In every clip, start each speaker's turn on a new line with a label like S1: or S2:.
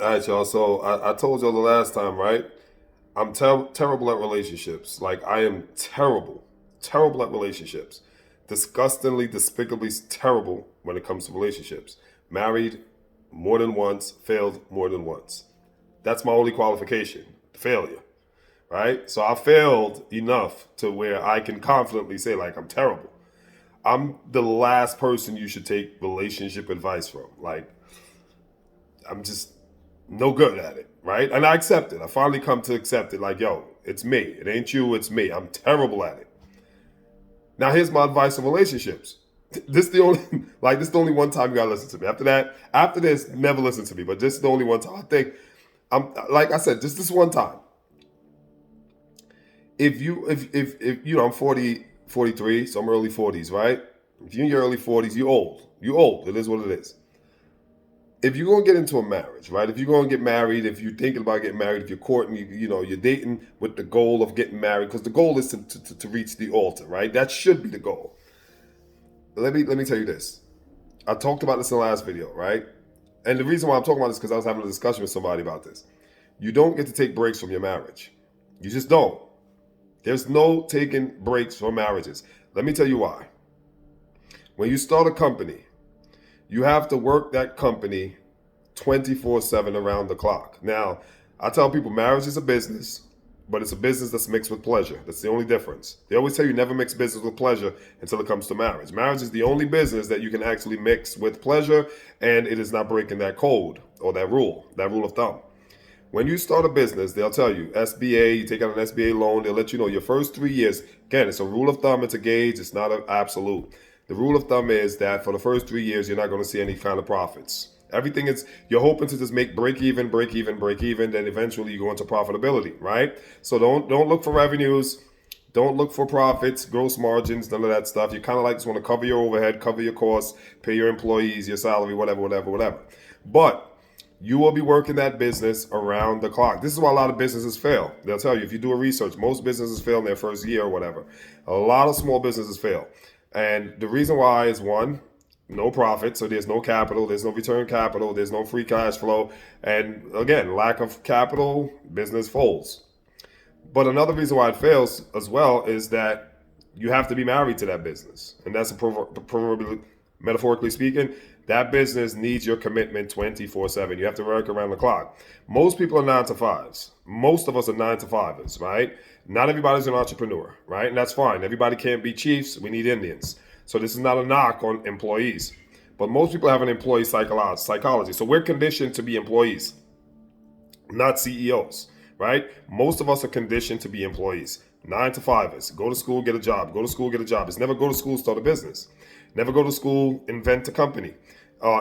S1: All right, y'all. So I told y'all the last time, right? I'm terrible at relationships. Like I am terrible at relationships. Disgustingly, despicably terrible when it comes to relationships. Married more than once, failed more than once. That's my only qualification, failure, right? So I failed enough to where I can confidently say like I'm terrible. I'm the last person you should take relationship advice from. Like I'm just no good at it, right? And I accept it. I finally come to accept it. Like, yo, it's me. It ain't you. It's me. I'm terrible at it. Now, here's my advice on relationships. This the only this is the only one time you gotta listen to me. After this, never listen to me. But this is the only one time. I think I'm like I said, just this one time. If you know I'm 40, 43, so I'm early 40s, right? If you're in your early 40s, you old. You old. It is what it is. If you're gonna get into a marriage, right? If you're gonna get married, if you're thinking about getting married, if you're courting, you're dating with the goal of getting married, because the goal is to reach the altar, right? That should be the goal. Let me tell you this. I talked about this in the last video, right? And the reason why I'm talking about this is because I was having a discussion with somebody about this. You don't get to take breaks from your marriage. You just don't. There's no taking breaks from marriages. Let me tell you why. When you start a company, you have to work that company 24/7 around the clock. Now, I tell people marriage is a business, but it's a business that's mixed with pleasure. That's the only difference. They always tell you never mix business with pleasure until it comes to marriage. Marriage is the only business that you can actually mix with pleasure, and it is not breaking that code or that rule of thumb. When you start a business, they'll tell you SBA, you take out an SBA loan, they'll let you know your first 3 years. Again, it's a rule of thumb, it's a gauge, it's not an absolute. The rule of thumb is that for the first 3 years, you're not going to see any kind of profits. Everything is, you're hoping to just make break even, break even, break even, then eventually you go into profitability, right? So don't look for revenues, don't look for profits, gross margins, none of that stuff. You kind of like just want to cover your overhead, cover your costs, pay your employees, your salary, whatever. But you will be working that business around the clock. This is why a lot of businesses fail. They'll tell you, if you do a research, most businesses fail in their first year or whatever. A lot of small businesses fail. And the reason why is one, no profit, so there's no capital, there's no return capital, there's no free cash flow. And again, lack of capital, business folds. But another reason why it fails as well is that you have to be married to that business. And that's proverbially, metaphorically speaking, that business needs your commitment 24/7. You have to work around the clock. Most people are 9 to 5s. Most of us are 9 to 5ers, right? Not everybody's an entrepreneur, right? And that's fine. Everybody can't be chiefs. We need Indians. So this is not a knock on employees. But most people have an employee psychology. So we're conditioned to be employees, not CEOs, right? Most of us are conditioned to be employees. 9 to 5ers. Go to school, get a job. Go to school, get a job. It's never go to school, start a business. Never go to school, invent a company.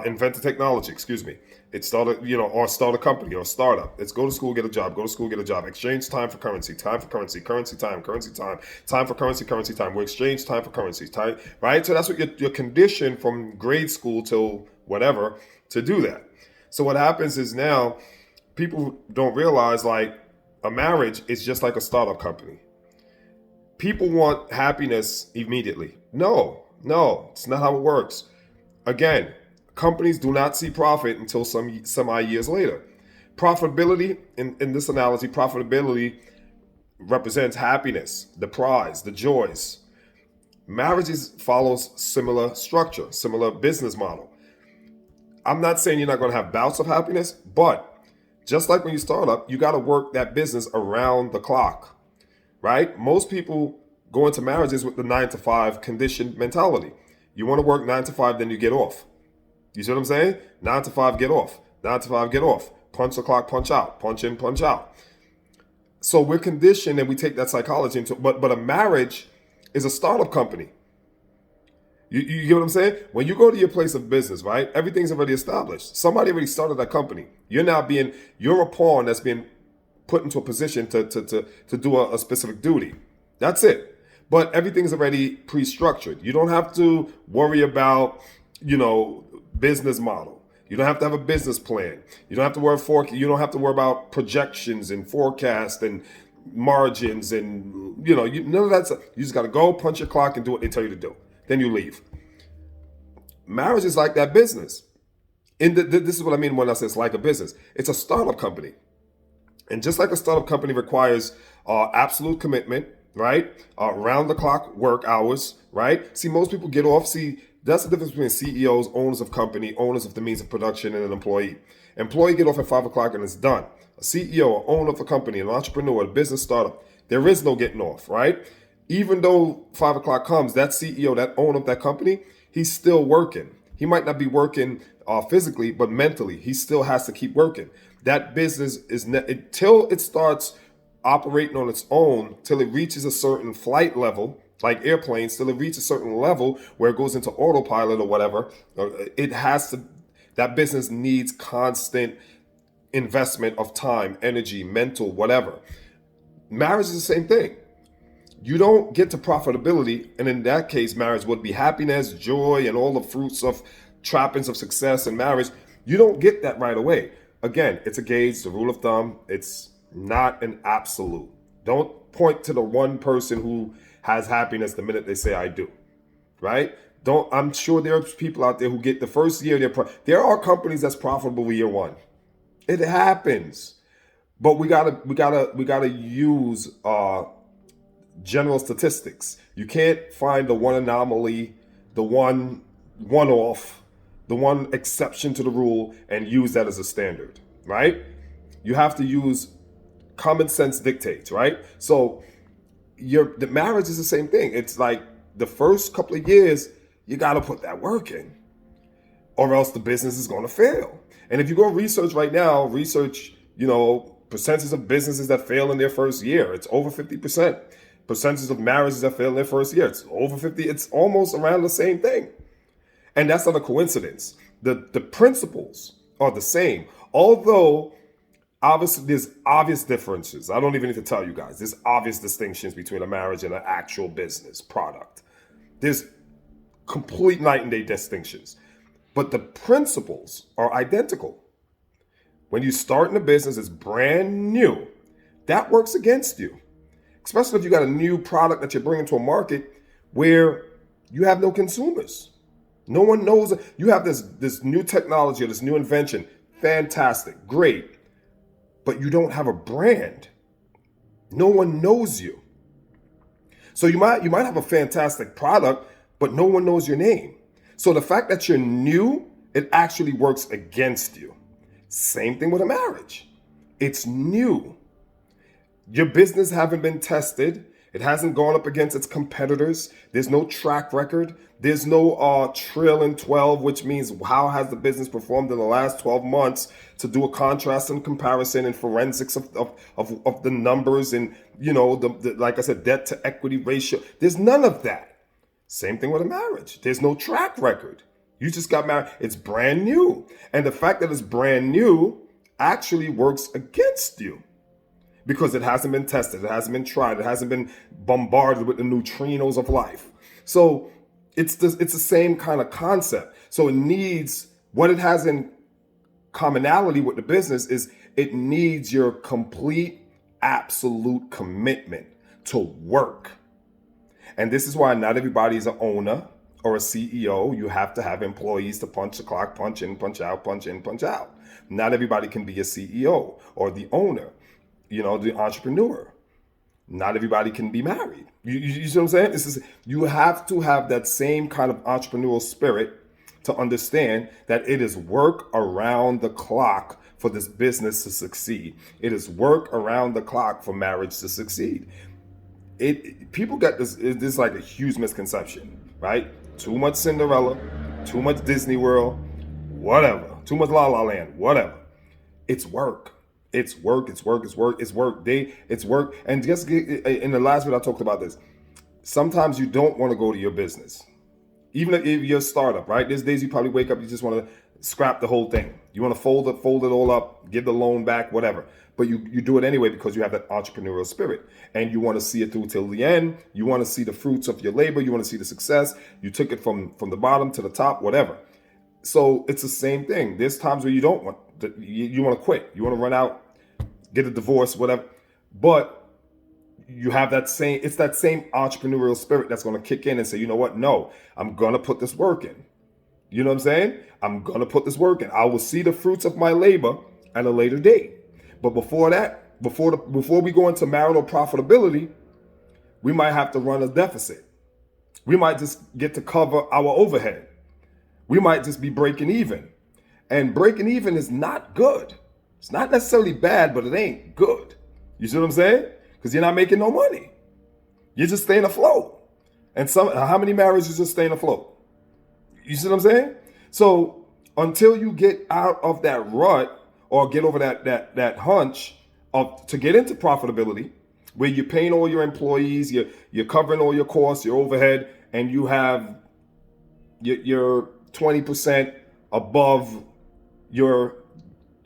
S1: Invent a technology, excuse me. It's start a, or start a company or a startup. It's go to school, get a job, go to school, get a job. Exchange time for currency, time for currency, currency time, time for currency, currency time. We exchange time for currency, time, right? So that's what you're conditioned from grade school till whatever to do that. So what happens is now people don't realize like a marriage is just like a startup company. People want happiness immediately. No, it's not how it works. Again, companies do not see profit until some odd years later. Profitability, in this analogy, profitability represents happiness, the prize, the joys. Marriages follows similar structure, similar business model. I'm not saying you're not going to have bouts of happiness, but just like when you start up, you got to work that business around the clock, right? Most people go into marriages with the 9 to 5 conditioned mentality. You want to work 9 to 5, then you get off. You see what I'm saying? 9 to 5, get off. 9 to 5, get off. Punch the clock, punch out. Punch in, punch out. So we're conditioned and we take that psychology into, but a marriage is a startup company. You get what I'm saying? When you go to your place of business, right? Everything's already established. Somebody already started that company. You're a pawn that's being put into a position to do a specific duty. That's it. But everything's already pre-structured. You don't have to worry about, business model. You don't have to have a business plan. You don't have to you don't have to worry about projections and forecast and margins and none of that stuff. You just got to go punch your clock and do what they tell you to do. Then you leave. Marriage is like that business. This is what I mean when I say it's like a business. It's a startup company. And just like a startup company requires absolute commitment, right? Round the clock work hours, right? See, most people get off. See, that's the difference between CEOs, owners of company, owners of the means of production, and an employee. Employee get off at 5 o'clock and it's done. A CEO, an owner of a company, an entrepreneur, a business startup, there is no getting off, right? Even though 5 o'clock comes, that CEO, that owner of that company, he's still working. He might not be working physically, but mentally, he still has to keep working. That business is until it starts operating on its own, till it reaches a certain flight level, like airplanes, till it reaches a certain level where it goes into autopilot or whatever. It has to. That business needs constant investment of time, energy, mental, whatever. Marriage is the same thing. You don't get to profitability, and in that case, marriage would be happiness, joy, and all the fruits of trappings of success in marriage. You don't get that right away. Again, it's a gauge, the rule of thumb. It's not an absolute. Don't point to the one person who has happiness the minute they say I do, right? Don't. I'm sure there are people out there who get the first year. There are companies that's profitable year one. It happens, but we gotta use general statistics. You can't find the one anomaly, the one off, the one exception to the rule and use that as a standard, right? You have to use common sense dictates, right? So the marriage is the same thing. It's like the first couple of years, you got to put that work in, or else the business is going to fail. And if you go research right now, percentages of businesses that fail in their first year, it's over 50%. Percentages of marriages that fail in their first year, it's over 50. It's almost around the same thing. And that's not a coincidence. The principles are the same, although obviously there's obvious differences. I don't even need to tell you guys. There's obvious distinctions between a marriage and an actual business product. There's complete night and day distinctions. But the principles are identical. When you start in a business, it's brand new. That works against you, especially if you got a new product that you're bringing to a market where you have no consumers. No one knows. You have this new technology or this new invention. Fantastic, great. But you don't have a brand. No one knows you. So you might have a fantastic product, but no one knows your name. So the fact that you're new, it actually works against you. Same thing with a marriage. It's new. Your business haven't been tested. It hasn't gone up against its competitors. There's no track record. There's no trail in 12, which means how has the business performed in the last 12 months to do a contrast and comparison and forensics of the numbers and, like I said, debt to equity ratio. There's none of that. Same thing with a marriage. There's no track record. You just got married. It's brand new. And the fact that it's brand new actually works against you, because it hasn't been tested, it hasn't been tried, it hasn't been bombarded with the neutrinos of life. So it's the same kind of concept. So it needs, what it has in commonality with the business is it needs your complete, absolute commitment to work. And this is why not everybody is an owner or a CEO. You have to have employees to punch the clock, punch in, punch out, punch in, punch out. Not everybody can be a CEO or the owner, the entrepreneur. Not everybody can be married. You see what I'm saying? You have to have that same kind of entrepreneurial spirit to understand that it is work around the clock for this business to succeed. It is work around the clock for marriage to succeed. People get this is like a huge misconception, right? Too much Cinderella, too much Disney World, whatever. Too much La La Land, whatever. It's work. It's work. It's work. It's work. It's work. It's work. And just in the last video, I talked about this. Sometimes you don't want to go to your business, even if you're a startup, right? There's days you probably wake up, you just want to scrap the whole thing. You want to fold it all up, give the loan back, whatever. But you do it anyway because you have that entrepreneurial spirit and you want to see it through till the end. You want to see the fruits of your labor. You want to see the success. You took it from the bottom to the top, whatever. So it's the same thing. There's times where you don't want you want to quit. You want to run out, get a divorce, whatever. But you have that same entrepreneurial spirit that's going to kick in and say, you know what? No, I'm going to put this work in. You know what I'm saying? I'm going to put this work in. I will see the fruits of my labor at a later date. But before that, before we go into marital profitability, we might have to run a deficit. We might just get to cover our overhead. We might just be breaking even. And breaking even is not good. It's not necessarily bad, but it ain't good. You see what I'm saying? Because you're not making no money. You're just staying afloat. And how many marriages just staying afloat? You see what I'm saying? So until you get out of that rut or get over that hunch to get into profitability, where you're paying all your employees, you're covering all your costs, your overhead, and you have your 20% above your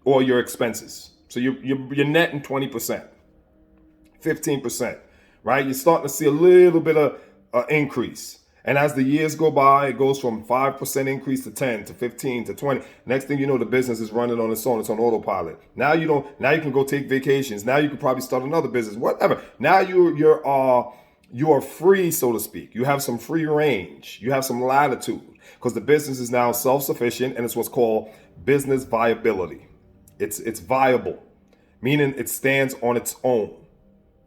S1: expenses. So you're netting 20%, 15%, right? You're starting to see a little bit of increase. And as the years go by, it goes from 5% increase to 10 to 15 to 20. Next thing you know, the business is running on its own. It's on autopilot. Now you can go take vacations. Now you can probably start another business, whatever. Now you are free, so to speak. You have some free range. You have some latitude because the business is now self-sufficient, and it's what's called business viability. It's viable, meaning it stands on its own,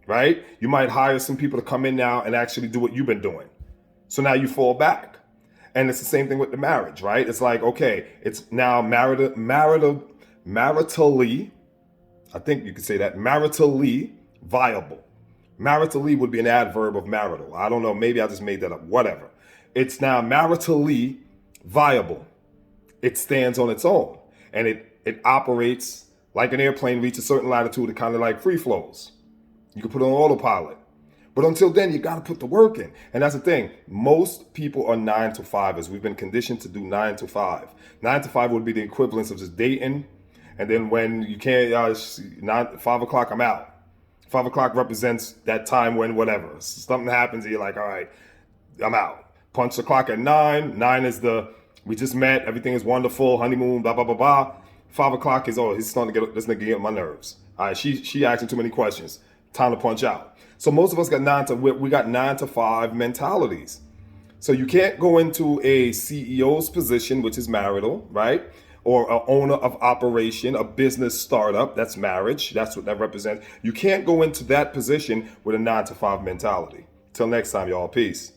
S1: right? You might hire some people to come in now and actually do what you've been doing. So now you fall back. And it's the same thing with the marriage, right? It's like, okay, it's now maritally, I think you could say that, maritally viable. Maritally would be an adverb of marital. I don't know, maybe I just made that up, whatever. It's now maritally viable. It stands on its own. And it operates like an airplane reaches a certain latitude. It kind of like free flows. You can put it on autopilot. But until then, you got to put the work in. And that's the thing. Most people are 9 to 5ers. We've been conditioned to do 9 to 5. 9 to 5 would be the equivalence of just dating. And then when you can't, 5 o'clock, I'm out. 5 o'clock represents that time when whatever. Something happens and you're like, all right, I'm out. Punch the clock at 9. 9 is we just met. Everything is wonderful. Honeymoon, blah, blah, blah, blah. 5 o'clock is, he's starting to get, this nigga get on my nerves. All right, she asking too many questions. Time to punch out. So most of us got 9 to 5 mentalities. So you can't go into a CEO's position, which is marital, right? Or an owner of operation, a business startup, that's marriage. That's what that represents. You can't go into that position with a 9 to 5 mentality. Till next time, y'all. Peace.